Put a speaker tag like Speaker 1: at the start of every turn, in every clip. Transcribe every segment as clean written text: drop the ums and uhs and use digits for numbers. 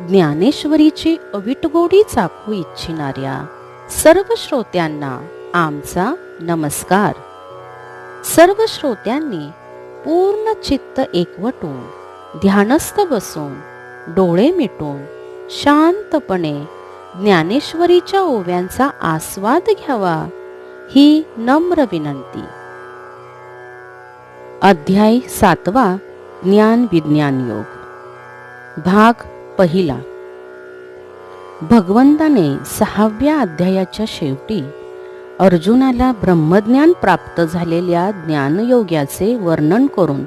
Speaker 1: ज्ञानेश्वरीची अविटगोडी चाखू इच्छिणाऱ्या सर्व श्रोत्यांना आमचा नमस्कार. सर्व श्रोत्यांनी पूर्ण चित्त एकवटून ध्यानस्थ बसून डोळे मिटून शांतपणे ज्ञानेश्वरीच्या ओव्यांचा आस्वाद घ्यावा ही नम्र विनंती. अध्याय 7 ज्ञान विज्ञान योग. भाग 1. भगवंताने 6व्या अध्यायाच्या शेवटी अर्जुनाला ब्रह्मज्ञान प्राप्त झालेल्या ज्ञानयोग्याचे वर्णन करून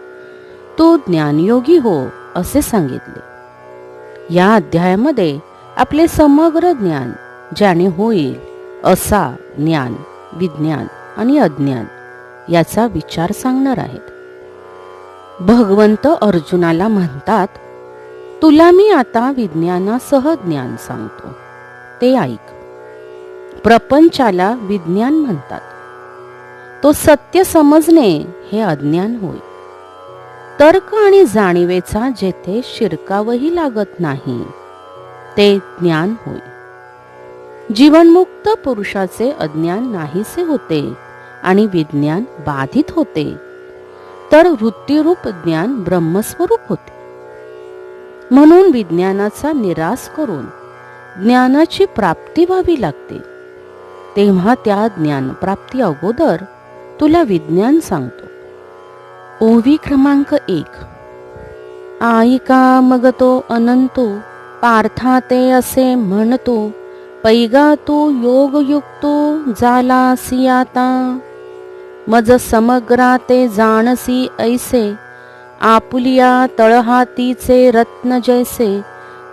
Speaker 1: तो ज्ञानयोगी हो असे सांगितले. या अध्यायामध्ये आपले समग्र ज्ञान ज्याने होईल असा ज्ञान, विज्ञान आणि अज्ञान याचा विचार सांगणार आहेत. भगवंत अर्जुनाला म्हणतात, तुला मी आता विज्ञानासह ज्ञान सांगतो, ते ऐक. प्रपंचाला विज्ञान म्हणतात. तो सत्य समजणे हे अज्ञान होय. तर्क आणि जाणीवेचा जेथे शिरकावही लागत नाही ते ज्ञान होय. जीवनमुक्त पुरुषाचे अज्ञान नाहीसे होते आणि विज्ञान बाधित होते, तर वृत्तीरूप ज्ञान ब्रह्मस्वरूप होते. म्हणून विज्ञानाचा निराश करून ज्ञानाची प्राप्ती व्हावी लागते. तेव्हा त्या ज्ञानप्राप्ती अगोदर तुला विज्ञान सांगतो. ओवी क्रमांक 1. आईका मग तो अनंतो पार्था ते असे म्हणतो, पैगा तू योगयुक्तो झालासी आता. मज समग्रा ते जाणसी ऐसे, आपुलिया तळहातीचे रत्न जैसे.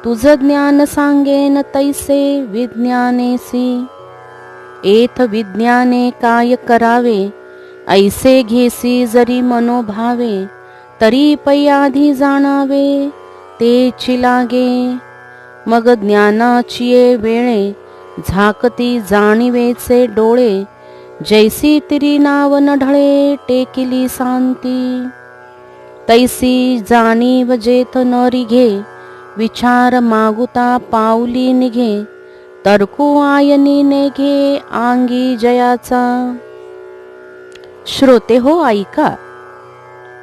Speaker 1: तुझ ज्ञान सांगेन तैसे विज्ञानेसी. एथ विज्ञाने काय करावे, ऐसे घेसी जरी मनोभावे. तरी पै आधी जाणावे तेची लागे. मग ज्ञानाचिये वेळे, झाकती जाणीवेचे डोळे. जैसी तिरी नाव नढळे टेकिली शांती. तैसी जाणीव जेथ न रिघे, विचार मागुता पाऊली निघे. तर्कू आयनी नेघे आंगी जयाचा. श्रोते हो ऐका.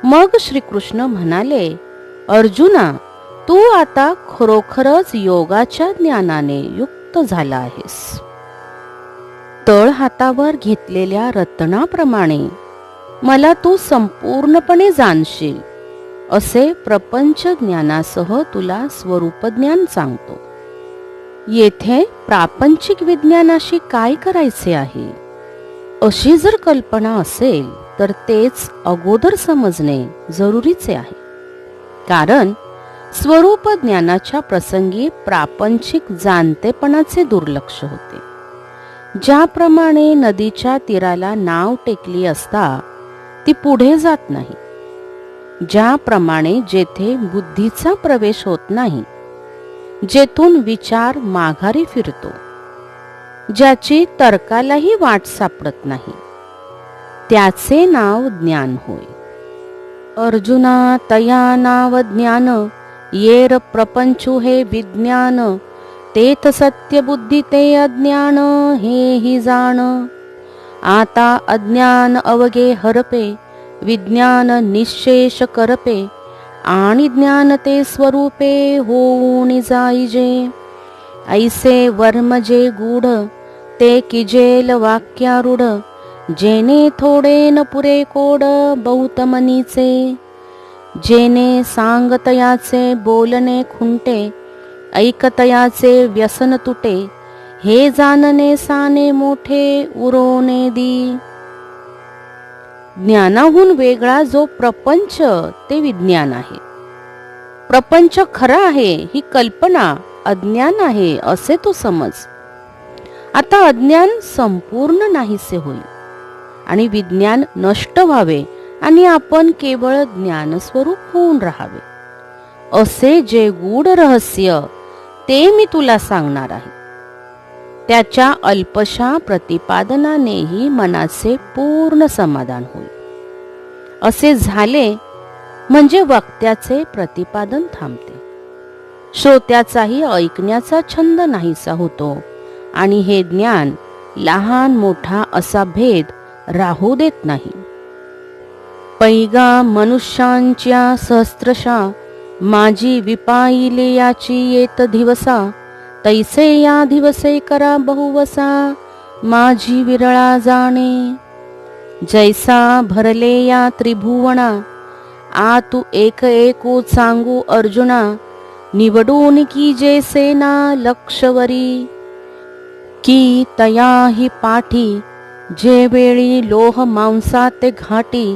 Speaker 1: मग श्रीकृष्ण म्हणाले, अर्जुना, तू आता खरोखरच योगाच्या ज्ञानाने युक्त झाला आहेस. तळ हातावर घेतलेल्या रत्नाप्रमाणे मला तू संपूर्णपणे जाणशील असे प्रपंच ज्ञानासह तुला स्वरूप ज्ञान सांगतो. येथे प्रापंचिक विज्ञानाशी काय करायचे आहे अशी जर कल्पना असेल तर तेच अगोदर समजणे जरुरीचे आहे. कारण स्वरूप ज्ञानाच्या प्रसंगी प्रापंचिक जाणतेपणाचे दुर्लक्ष होते. ज्याप्रमाणे नदीच्या तीराला नाव टेकली असता ती पुढे जात नाही, ज्याप्रमाणे जेथे बुद्धीचा प्रवेश होत नाही, जेथून विचार माघारी फिरतो, ज्याची तर्कालाही वाट सापडत नाही, त्याचे नाव ज्ञान होय. अर्जुना तया नाव ज्ञान, येर प्रपंचु हे विज्ञान. तेथ सत्य बुद्धी ते अज्ञान हे ही जाण. आता अज्ञान अवघे हरपे, विज्ञान निशेष करपे. आणि ज्ञान ते स्वरूपे होऊन जाईजे. ऐसे वर्म जे गूढ, ते किजेल वाक्यारूढ. जेने थोडे न पुरे कोड बहुत मनीचे. जेने सांगतयाचे बोलणे खुंटे, ऐकतयाचे व्यसन तुटे. हे जाणणे साने मोठे उरोने दी. ज्ञानाहून वेगळा जो प्रपंच ते विज्ञान आहे. प्रपंच खरा आहे ही कल्पना अज्ञान आहे असे तो समज. आता अज्ञान संपूर्ण नाहीसे होईल आणि विज्ञान नष्ट व्हावे आणि आपण केवळ ज्ञानस्वरूप होऊन राहावे. असे जे गूढ रहस्य ते मी तुला सांगणार आहे. त्याच्या अल्पशा प्रतिपादनानेही मनाचे पूर्ण समाधान होईल. असे झाले म्हणजे वक्त्याचे प्रतिपादन थांबते. श्रोत्याचाही ऐकण्याचा छंद नाहीसा होतो आणि हे ज्ञान लहान मोठा असा भेद राहू देत नाही. पैगा मनुष्यांच्या सहस्त्रशा माझी विपाईले याची येत दिवसा, तैसे या दिवसे करा बहुवसा माझी विरळा जाणे. जैसा भरले या त्रिभुवना आ तू एक एकू सांगू अर्जुना, निवडून की जे सेना लक्षवरी की तयाही पाठी, जे वेळी लोह मांसा ते घाटी,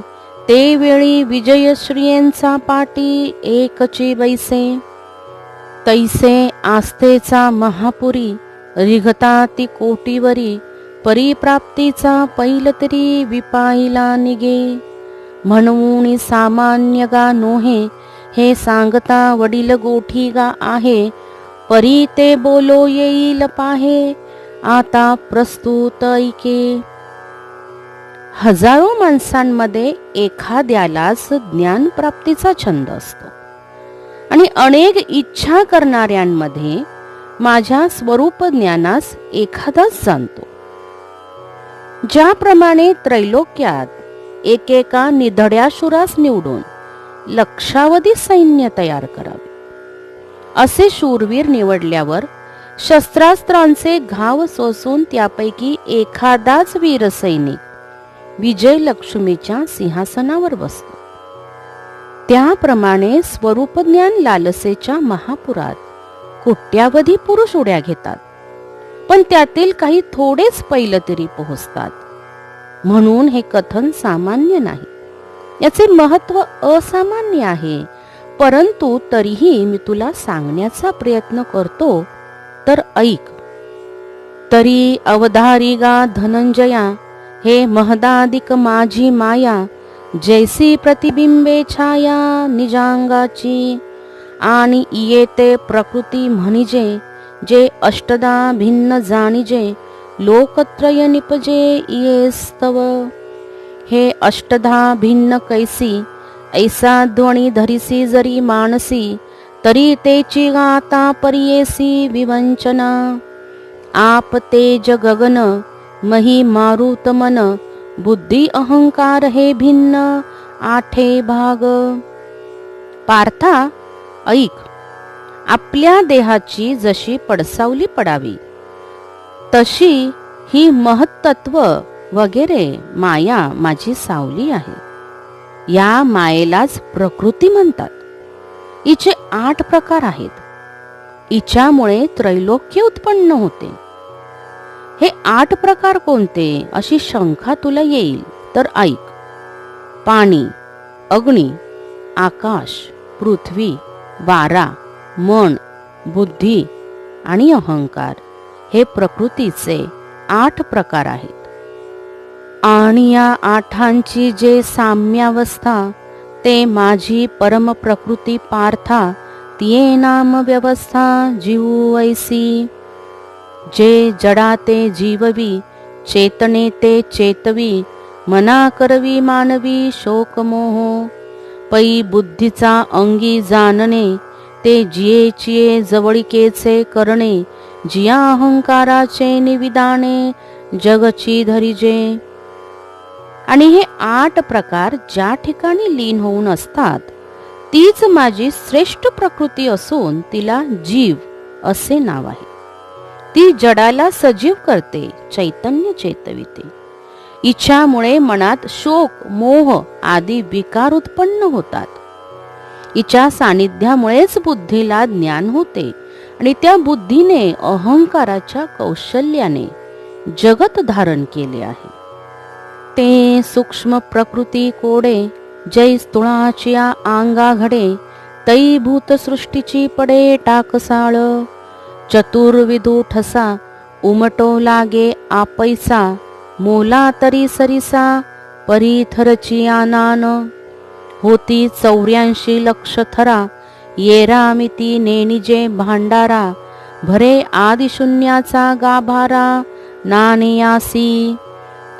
Speaker 1: ते वेळी विजयश्रियांचा पाटी एकची बैसे. तैसे आस्थेचा महापुरी रिघता ती कोटीवरी, परिप्राप्तीचा पैल तरी विपाईला निगे. म्हणून सामान्य गा नोहे हे सांगता वडील गोठी गा आहे, परी ते बोलो येईल पाहे आता प्रस्तुत ऐके. हजारो माणसांमध्ये एखाद्यालाच ज्ञानप्राप्तीचा छंद असतो आणि अनेक इच्छा करणाऱ्यांमध्ये माझ्या स्वरूप ज्ञानास एखादाच जाणतो. ज्याप्रमाणे त्रैलोक्यात एकेका निधड्या शूरास निवडून लक्षावधी सैन्य तयार करावे, असे शूरवीर निवडल्यावर शस्त्रास्त्रांचे घाव सोसून त्यापैकी एखादाच वीरसैनिक विजयलक्ष्मीच्या सिंहासनावर बसतो. त्याप्रमाणे स्वरूपज्ञान लालसेच्या महापुरात कोट्यावधी पुरुष उड्या घेतात, पण त्यातील काही थोडेच पैलतरी पोहोचतात. म्हणून हे कथन सामान्य नाही, याचे महत्व असामान्य आहे. परंतु तरीही मी तुला सांगण्याचा प्रयत्न करतो, तर ऐक. तरी अवधारी गा धनंजया, हे महदादिक माझी माया, जैसी प्रतिबिंबे छाया निजांगाची, आणि येते प्रकृती म्हणिजे, जे अष्टदा भिन्न जाणिजे, लोकत्रय निपजे ये स्तव. हे अष्टधा भिन्न कैसी, ऐसा ध्वनी धरिसी जरी मानसी, तरी तेची गाता परियेसी विवंचना. आप तेज गगन मही मारुत मन, बुद्धी अहंकार हे भिन्न आठे भाग. पार्था ऐक, आपल्या देहाची जशी पडसावली पडावी तशी ही महत्त्व वगैरे माया माझी सावली आहे. या मायेलाच प्रकृती म्हणतात. हिचे 8 प्रकार आहेत. हिच्यामुळे त्रैलोक्य उत्पन्न होते. हे 8 प्रकार कोणते अशी शंका तुला येईल, तर ऐक. पाणी, अग्नी, आकाश, पृथ्वी, वारा, मन, बुद्धी आणि अहंकार हे प्रकृतीचे 8 प्रकार आहेत. आणि या 8ची जे साम्यावस्था ते माझी परम प्रकृती पार्था, तिये नाम व्यवस्था जीव ऐसी. जे जडा ते जीववी, चेतने ते चेतवी, मना करवी मानवी शोकमोह. पै बुद्धीचा अंगी जाणणे, ते जियेचिये जवळिकेचे करणे, जिया अहंकाराचे निविदाने जगची धरिजे. आणि हे 8 प्रकार ज्या ठिकाणी लीन होऊन असतात तीच माझी श्रेष्ठ प्रकृती असून तिला जीव असे नाव आहे. ती जडाला सजीव करते, चैतन्य चेतविते. इच्छामुळे मनात शोक मोह आदी विकार उत्पन्न होतात. हिच्या सानिध्यामुळेच बुद्धीला ज्ञान होते आणि त्या बुद्धीने अहंकाराच्या कौशल्याने जगत धारण केले आहे. ते सूक्ष्म प्रकृती कोडे, जै स्थूळाच्या आंगा घडे, तै भूतसृष्टीची पडे टाकसाळ. चतुर्विधू ठसा उमटो लागे आपैसा, मोला तरी सरिसा परीथरची आनान. होती 84 लक्ष थरा, येरामिती नेणिजे भांडारा, भरे आदिशून्याचा गाभारा नानियासी.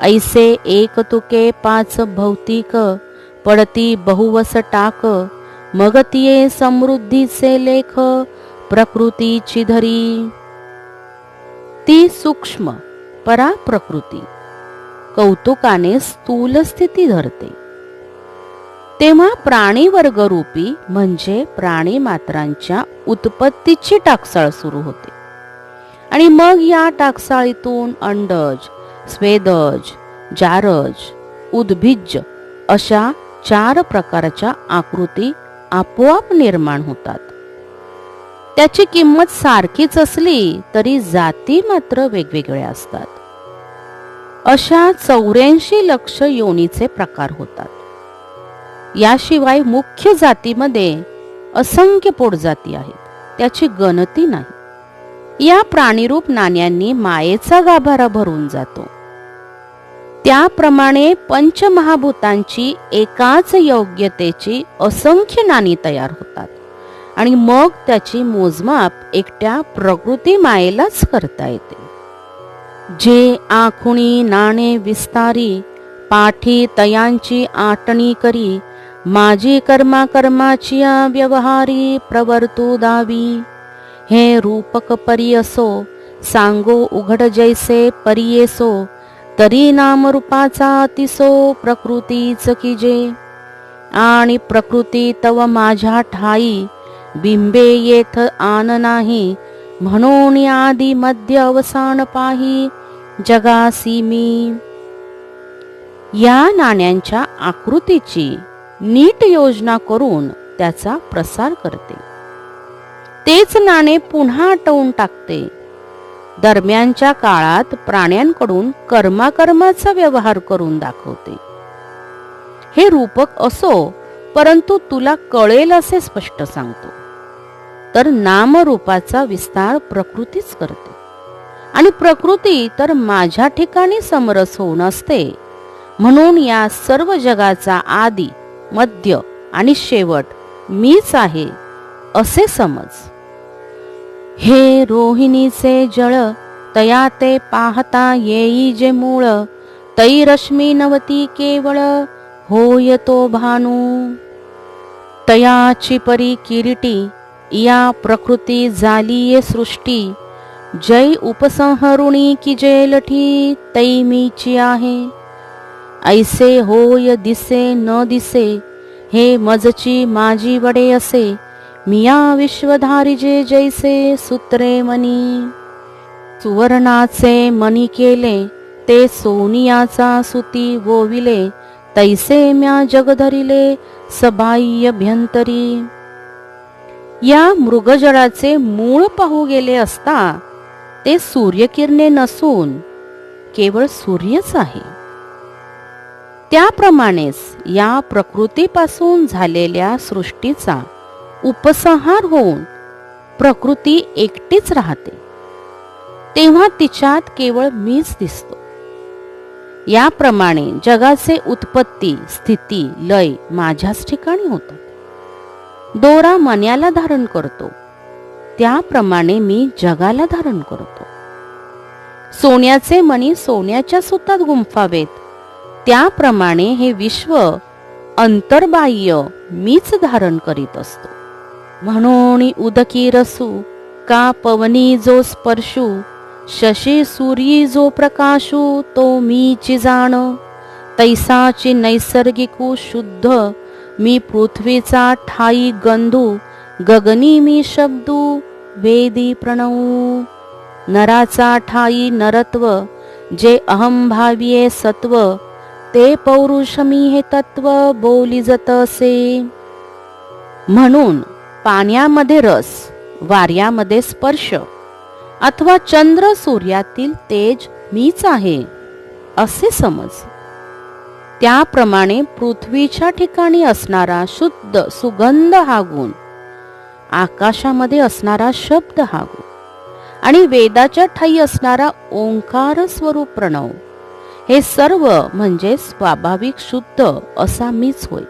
Speaker 1: ऐसे एक तुके 5 भौतिक, पडती बहुवस टाक, मगतिये समृद्धीचे लेख प्रकृतीची धरी. ती सूक्ष्म परा प्रकृती कौतुकाने स्थूल स्थिती धरते. तेव्हा प्राणीवर्गरूपी म्हणजे प्राणी मात्रांच्या उत्पत्तीची टाकसाळ सुरू होते आणि मग या टाकसाळीतून अंडज, स्वेदज, जारज, उद्भिज्ज अशा 4 प्रकारच्या आकृती आपोआप निर्माण होतात. त्याची किंमत सारखीच असली तरी जाती मात्र वेगवेगळ्या असतात. अशा 84 लक्ष योनीचे प्रकार होतात. याशिवाय मुख्य जातीमध्ये असंख्य पोटजाती आहेत, त्याची गणती नाही. या प्राणीरूप नाण्यांनी मायेचा गाभारा भरून जातो. त्याप्रमाणे पंचमहाभूतांची एकाच योग्यतेची असंख्य नाणी तयार होतात आणि मग त्याची मोजमाप एकट्या प्रकृती मायेलाच करता येते. जे आखुणी नाणे विस्तारी, पाठी तयांची आटणी करी, माझी कर्मा कर्माची व्यवहारी प्रवर्तू दावी. हे रूपक परी असो, सांगो उघड जैसे परियेसो, तरी नाम रूपाचा अतिसो प्रकृतीच कीजे. आणि प्रकृती तव माझ्या ठाई, बिंबे येथ आन नाही, म्हणून आदी मध्य अवसान पाही जगासी मी. या नाण्यांच्या आकृतीची नीट योजना करून त्याचा प्रसार करते. तेच नाणे पुन्हा आटवून टाकते. दरम्यानच्या काळात प्राण्यांकडून कर्माचा व्यवहार करून दाखवते. हे रूपक असो, परंतु तुला कळेल असे स्पष्ट सांगतो. तर नामरूपाचा विस्तार प्रकृतीच करते आणि प्रकृती तर माझ्या ठिकाणी समरस होऊन असते. म्हणून या सर्व जगाचा आदी, मध्य आणि शेवट मीच आहे असे समज. हे रोहिणीचे जळ, तया ते पाहता येई जे मूळ, तै रश्मी नवती केवळ, होय तो भानू. तयाची परी किरीटी, या प्रकृती झालीये सृष्टी, जय उपसंहरुणी की जे लठी, तै मीची आहे. ऐसे होय दिसे न दिसे, हे मजची माझी वडे असे, मिया विश्वधारी जे जैसे सूत्रे मनी. सुवर्णाचे मणी केले, ते सोनियाचा सुती वोविले, तैसे म्या जग धरिले सबाह्य भ्यंतरी. या मृगजळाचे मूळ पाहू गेले असता ते सूर्यकिरणे नसून केवळ सूर्यच आहे. त्याप्रमाणेच या प्रकृतीपासून झालेल्या सृष्टीचा उपसंहार होऊन प्रकृती एकटीच राहते. तेव्हा तिच्यात केवळ मीच दिसतो. याप्रमाणे जगाचे उत्पत्ती, स्थिती, लय माझ्याच ठिकाणी होतात. दोरा मण्याला धारण करतो, त्याप्रमाणे मी जगाला धारण करतो. सोन्याचे मणी सोन्याच्या सुतात गुंफावेत, त्याप्रमाणे हे विश्व अंतर्बाह्य मीच धारण करीत असतो. म्हणून उदकी रसू, का पवनी जो स्पर्शू, शशी सूर्यी जो प्रकाशू, तो मीची जाण. तैसाची नैसर्गिकू शुद्ध, मी पृथ्वीचा ठाई गंधू, गगनी मी शब्दू, वेदी प्रणवू. नराचा ठाई नरत्व, जे अहंभावीये सत्व, ते पौरुष मी हे तत्व बोली जत असे. म्हणून पाण्यामध्ये रस, वाऱ्यामध्ये स्पर्श अथवा चंद्र सूर्यातील तेज मीच आहे असे समज. त्याप्रमाणे पृथ्वीच्या ठिकाणी असणारा शुद्ध सुगंध हा गुण, आकाशामध्ये असणारा शब्द हा गुण आणि वेदाच्या ठाई असणारा ओंकार स्वरूप प्रणव, हे सर्व म्हणजे स्वाभाविक शुद्ध असा मीच होय.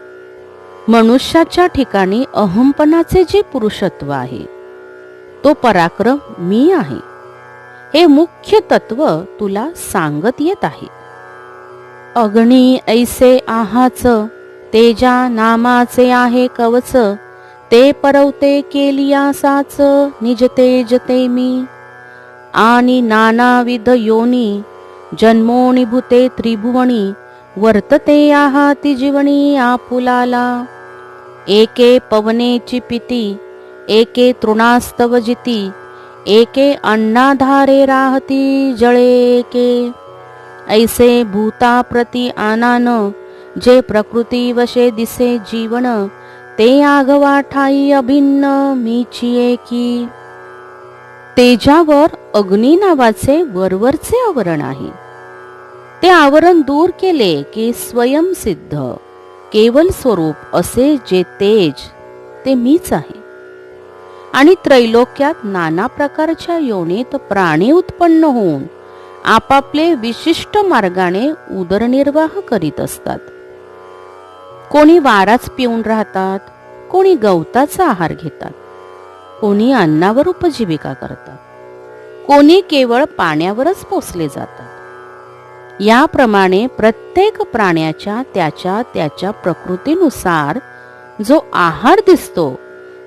Speaker 1: मनुष्याच्या ठिकाणी अहंपणाचे जे पुरुषत्व आहे तो पराक्रम मी आहे. हे मुख्य तत्व तुला सांगत येत आहे. अग्नी ऐसे आहाच, तेजा नामाचे आहे कवच, ते परवते केलियासाच निज तेजते मी, आणि नानाविध योनी जन्मोनी भूते त्रिभुवनी, वर्तते आहाती जीवनी आपुलाला. एके पवनेची पिती, एके तृणास्तव जिती, एके अन्नाधारे राहती जळे एके. ऐसे भूता प्रति आनान, जे प्रकृती वशे दिसे जीवन, ते आघवा ठाई अभिन्न मीची एकी. तेजावर अग्नी नावाचे वरवरचे आवरण आहे. ते आवरण दूर केले की स्वयंसिद्ध केवल स्वरूप असे जे तेज ते मीच आहे. आणि त्रैलोक्यात नाना प्रकारच्या योनीत प्राणी उत्पन्न होऊन आपापले विशिष्ट मार्गाने उदरनिर्वाह करीत असतात. कोणी वाराच पिऊन राहतात, कोणी गवताचा आहार घेतात, कोणी अन्नावर उपजीविका करतात, कोणी केवळ पाण्यावरच पोसले जातात. याप्रमाणे प्रत्येक प्राण्याच्या त्याच्या त्याच्या प्रकृतीनुसार जो आहार दिसतो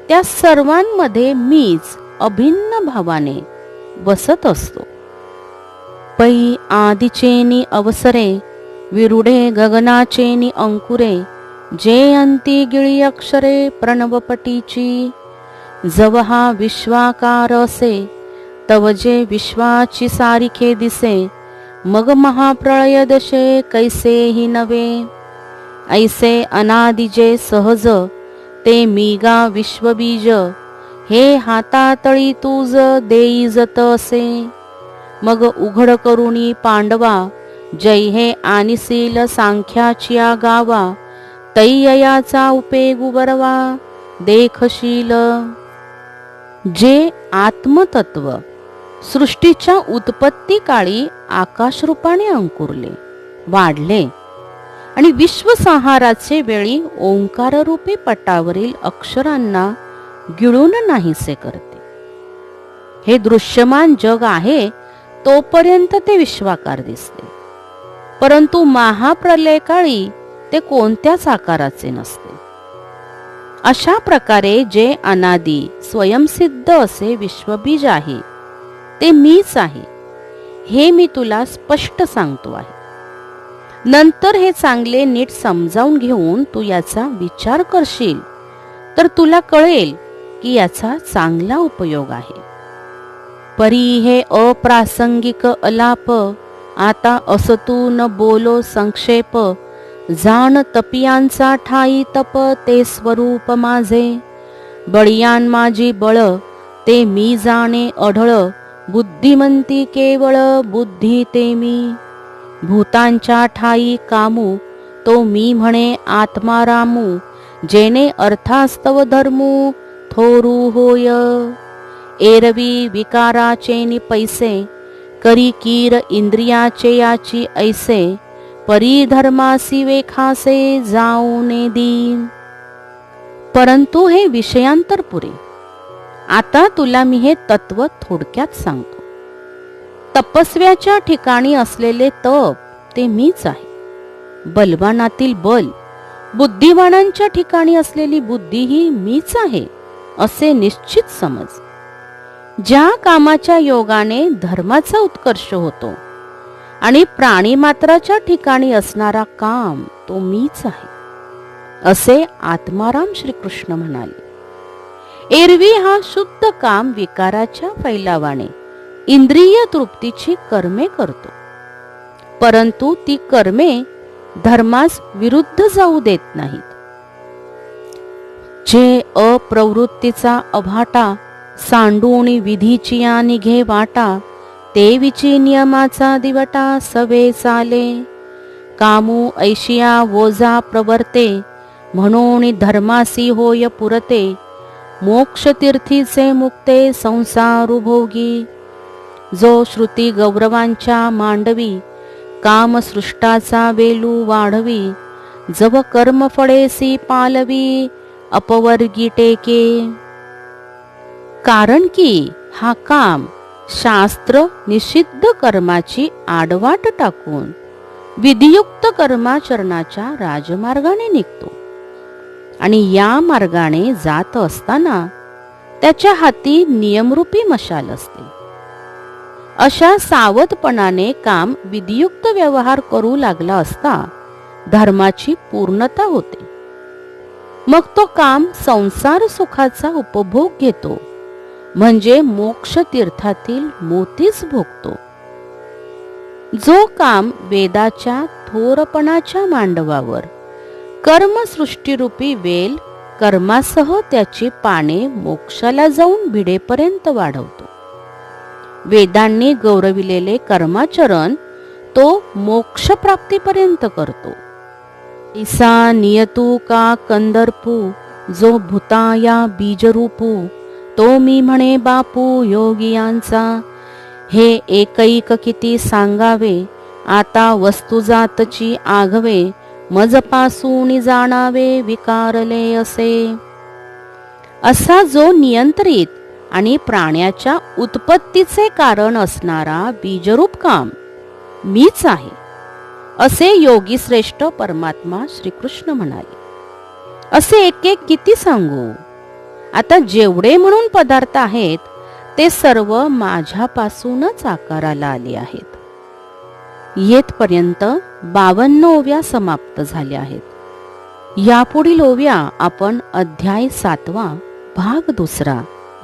Speaker 1: त्या सर्वांमध्ये मीच अभिन्न भावाने बसत असतो. पै आदिचेनी अवसरे, विरुडे गगनाचेनी अंकुरे, जे अंती गिळी अक्षरे प्रणवपटीची. जवहा विश्वाकार असे, तव जे विश्वाची सारिखे दिसे, मग महाप्रळय दशे कैसेही नवे. ऐसे अनादिजे सहज, ते मीगा विश्वबीज, हे हातातळी तुझ देईजत असे. मग उघड करुणी पांडवा, जै हे आनिसील सांख्याचिया गावा, तैययाचा उपेगु बरवा देखशील. जे आत्मतत्व सृष्टीच्या उत्पत्ती काळी आकाशरूपाने अंकुरले, वाढले आणि विश्वसंहाराचे वेळी ओंकाररूपी पटावरील अक्षरांना गिळून नाहीसे करते. हे दृश्यमान जग आहे तोपर्यंत ते विश्वाकार दिसते, परंतु महाप्रलय काळी ते कोणत्याच आकाराचे नसते. अशा प्रकारे जे अनादी स्वयंसिद्ध असे विश्वबीज आहे ते मीच आहे, हे मी तुला स्पष्ट सांगतो आहे. नंतर हे चांगले नीट समजावून घेऊन तू याचा विचार करशील तर तुला कळेल की याचा चांगला उपयोग आहे. परी हे अप्रासंगिक अलाप, आता असतू न बोलो संक्षेप, जाण तपियांचा ठाई तप ते स्वरूप माझे. बळियान माझी बळ, ते मी जाणे अढळ, बुद्धिमंती केवळ बुद्धी ते मी. भूतांच्या ठाई कामू, तो मी म्हणे आत्मारामू, जेने अर्थास्तव धर्मू थोरू होय. एरवी विकाराचे पैसे, करी कीर इंद्रियाचे याची ऐसे, परी धर्मासी वेखासे जाऊने दीन. परंतु हे विषयांतर पुरे. आता तुला मी हे तत्व थोडक्यात सांगतो. तपस्व्याच्या ठिकाणी असलेले तप ते मीच आहे. बलवानातील बल, बुद्धिवानांच्या ठिकाणी असलेली बुद्धी ही मीच आहे असे निश्चित समज. ज्या कामाच्या योगाने धर्माचा उत्कर्ष होतो आणि प्राणीमात्राच्या ठिकाणी असणारा काम तो मीच आहे असे आत्माराम श्रीकृष्ण म्हणाले. एरवी हा शुद्ध काम विकाराच्या फैलावाने इंद्रिय तृप्तीची कर्मे करतो, परंतु ती कर्मे धर्मास विरुद्ध जाऊ देत नाहीत. जे अप्रवृत्तीचा अभाटा, सांडून विधीची या निघे वाटा, ते विची नियमाचा दिवटा सवे चाले. कामू ऐशिया वोजा प्रवर्ते, म्हणून धर्मासी होय पुरते. मोक्ष तीर्थीचे मुक्ते संसारू भोगी. जो श्रुती गौरवांच्या मांडवी, काम सृष्टाचा वेलू वाढवी. जव कर्म फळेसी पालवी, अपवर्गी टेके. कारण की हा काम शास्त्र निषिद्ध कर्माची आडवाट टाकून विधियुक्त कर्माचरणाच्या राजमार्गाने निघतो. आणि या मार्गाने जात असताना त्याच्या हाती नियमरूपी मशाल असते. अशा सावधपणाने काम विधियुक्त व्यवहार करू लागला असता धर्माची पूर्णता होते. मग तो काम संसार सुखाचा उपभोग घेतो, म्हणजे मोक्ष तीर्थातील मोतीच भोगतो. जो काम वेदाच्या थोरपणाच्या मांडवावर कर्मसृष्टीरूपी वेल कर्मासह त्याची पाने मोक्षाला जाऊन भिडेपर्यंत वाढवतो. वेदांनी गौरविलेले कर्माचरण तो मोक्षप्राप्तीपर्यंत करतो. ईसा नियतू का कंदर्पू जो भूताया बीजरूपू, तो मी म्हणे बापू योगियांचा. हे एकैक किती सांगावे, आता वस्तुजातची आघवे, मजपासून जाणावे विकारले असे. असा जो नियंत्रित आणि प्राण्याच्या उत्पत्तीचे कारण असणारा बीजरूप काम मीच आहे, असे योगी श्रेष्ठ परमात्मा श्रीकृष्ण म्हणाले. असे एक एक किती सांगू. आता जेवढे म्हणून पदार्थ आहेत ते सर्व माझ्यापासूनच आकाराला आले आहेत. येथपर्यंत 52 ओव्या समाप्त झाल्या आहेत. यापुढील ओव्या आपण अध्याय 7 भाग 2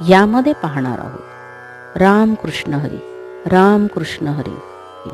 Speaker 1: यामध्ये पाहणार आहोत. राम कृष्ण हरी. राम कृष्ण हरी.